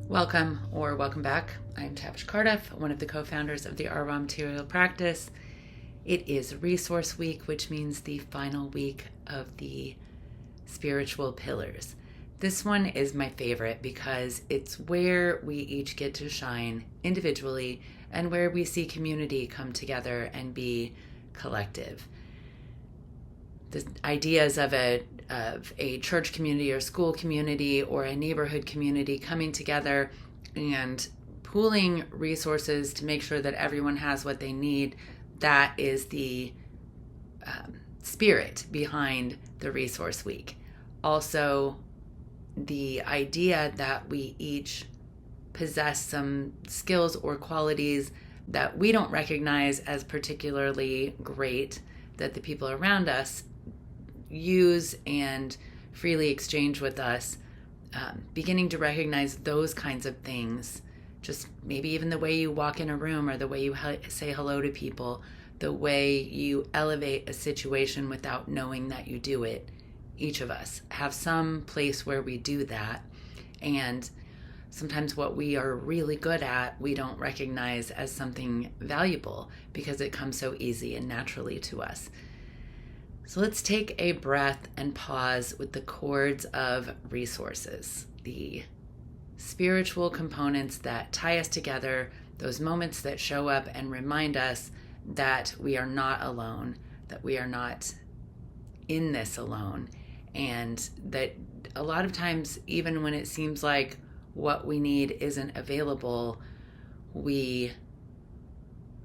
Welcome or welcome back. I'm Tavish Cardiff, one of the co-founders of the Our Raw Material Practice. It is Resource Week, which means the final week of the spiritual pillars. This one is my favorite because it's where we each get to shine individually and where we see community come together and be collective. The ideas of a church community or school community or a neighborhood community coming together and pooling resources to make sure that everyone has what they need, that is the spirit behind the Resource Week. Also, the idea that we each possess some skills or qualities that we don't recognize as particularly great that the people around us use and freely exchange with us, beginning to recognize those kinds of things, just maybe even the way you walk in a room or the way you say hello to people, the way you elevate a situation without knowing that you do it. Each of us have some place where we do that, and sometimes what we are really good at we don't recognize as something valuable because it comes so easy and naturally to us. So let's take a breath and pause with the chords of resources, the spiritual components that tie us together, those moments that show up and remind us that we are not alone, that we are not in this alone, and that a lot of times, even when it seems like what we need isn't available, we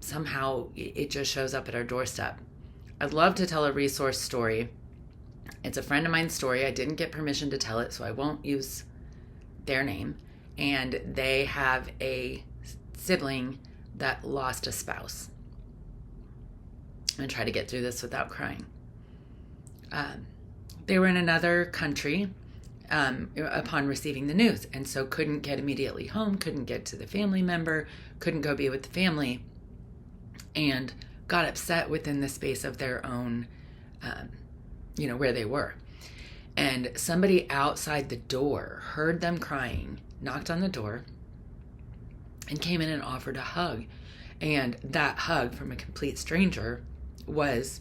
somehow, it just shows up at our doorstep. I'd love to tell a resource story. It's a friend of mine's story. I didn't get permission to tell it, so I won't use their name. And they have a sibling that lost a spouse. I'm going to try to get through this without crying. They were in another country upon receiving the news, and so couldn't get immediately home, couldn't get to the family member, couldn't go be with the family, and got upset within the space of their own, where they were. And somebody outside the door heard them crying, knocked on the door, and came in and offered a hug. And that hug from a complete stranger was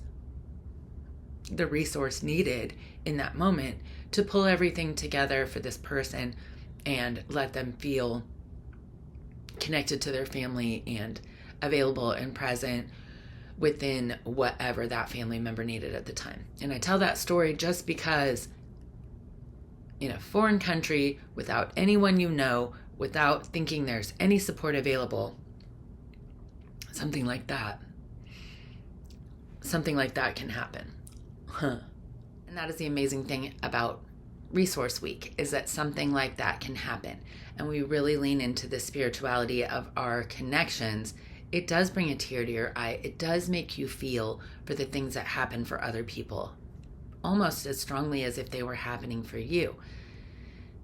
the resource needed in that moment to pull everything together for this person and let them feel connected to their family and available and present within whatever that family member needed at the time. And I tell that story just because in a foreign country, without anyone you know, without thinking there's any support available, something like that can happen. And that is the amazing thing about Resource Week, is that something like that can happen. And we really lean into the spirituality of our connections. It does bring a tear to your eye. It does make you feel for the things that happen for other people, almost as strongly as if they were happening for you.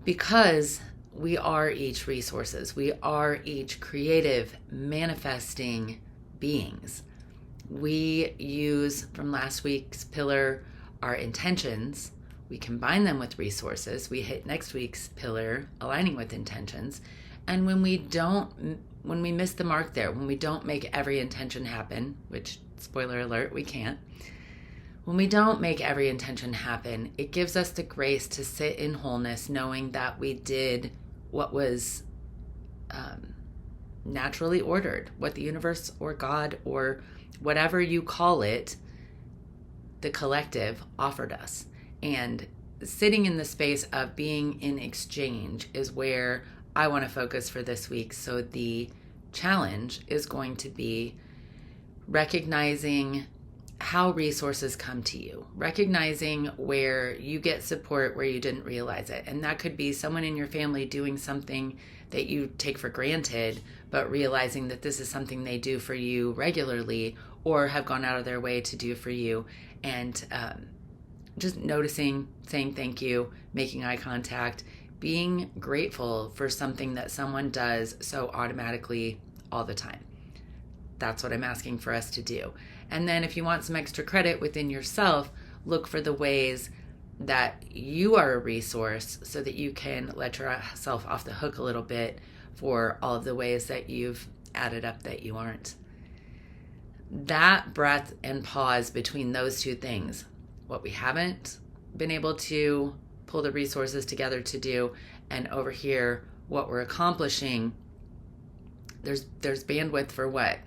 Because we are each resources. We are each creative, manifesting beings. We use, from last week's pillar, our intentions. We combine them with resources. We hit next week's pillar, aligning with intentions. And when we miss the mark there, when we don't make every intention happen, which, spoiler alert, we can't. When we don't make every intention happen, it gives us the grace to sit in wholeness, knowing that we did what was naturally ordered, what the universe or God or whatever you call it, the collective, offered us. And sitting in the space of being in exchange is where I want to focus for this week. So the challenge is going to be recognizing how resources come to you, recognizing where you get support where you didn't realize it. And that could be someone in your family doing something that you take for granted, but realizing that this is something they do for you regularly or have gone out of their way to do for you. And just noticing, saying thank you, making eye contact, being grateful for something that someone does so automatically all the time. That's what I'm asking for us to do. And then if you want some extra credit within yourself, look for the ways that you are a resource so that you can let yourself off the hook a little bit for all of the ways that you've added up that you aren't. That breath and pause between those two things, what we haven't been able to pull the resources together to do, and over here, what we're accomplishing, there's bandwidth for what?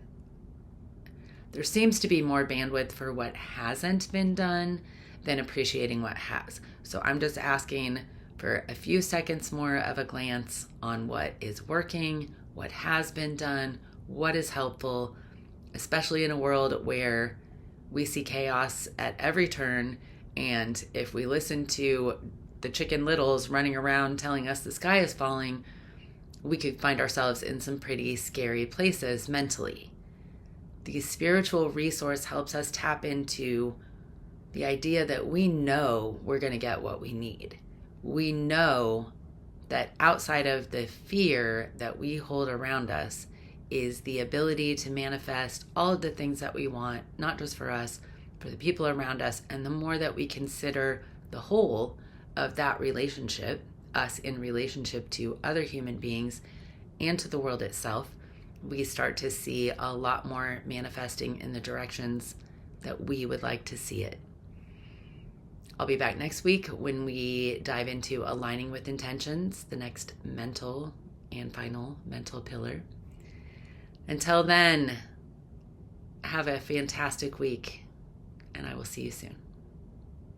There seems to be more bandwidth for what hasn't been done than appreciating what has. So I'm just asking for a few seconds more of a glance on what is working, what has been done, what is helpful, especially in a world where we see chaos at every turn. And if we listen to the Chicken Littles running around telling us the sky is falling, we could find ourselves in some pretty scary places mentally. The spiritual resource helps us tap into the idea that we know we're going to get what we need. We know that outside of the fear that we hold around us is the ability to manifest all of the things that we want, not just for us, for the people around us. And the more that we consider the whole of that relationship, us in relationship to other human beings and to the world itself, we start to see a lot more manifesting in the directions that we would like to see it. I'll be back next week when we dive into aligning with intentions, the next mental and final mental pillar. Until then, have a fantastic week, and I will see you soon.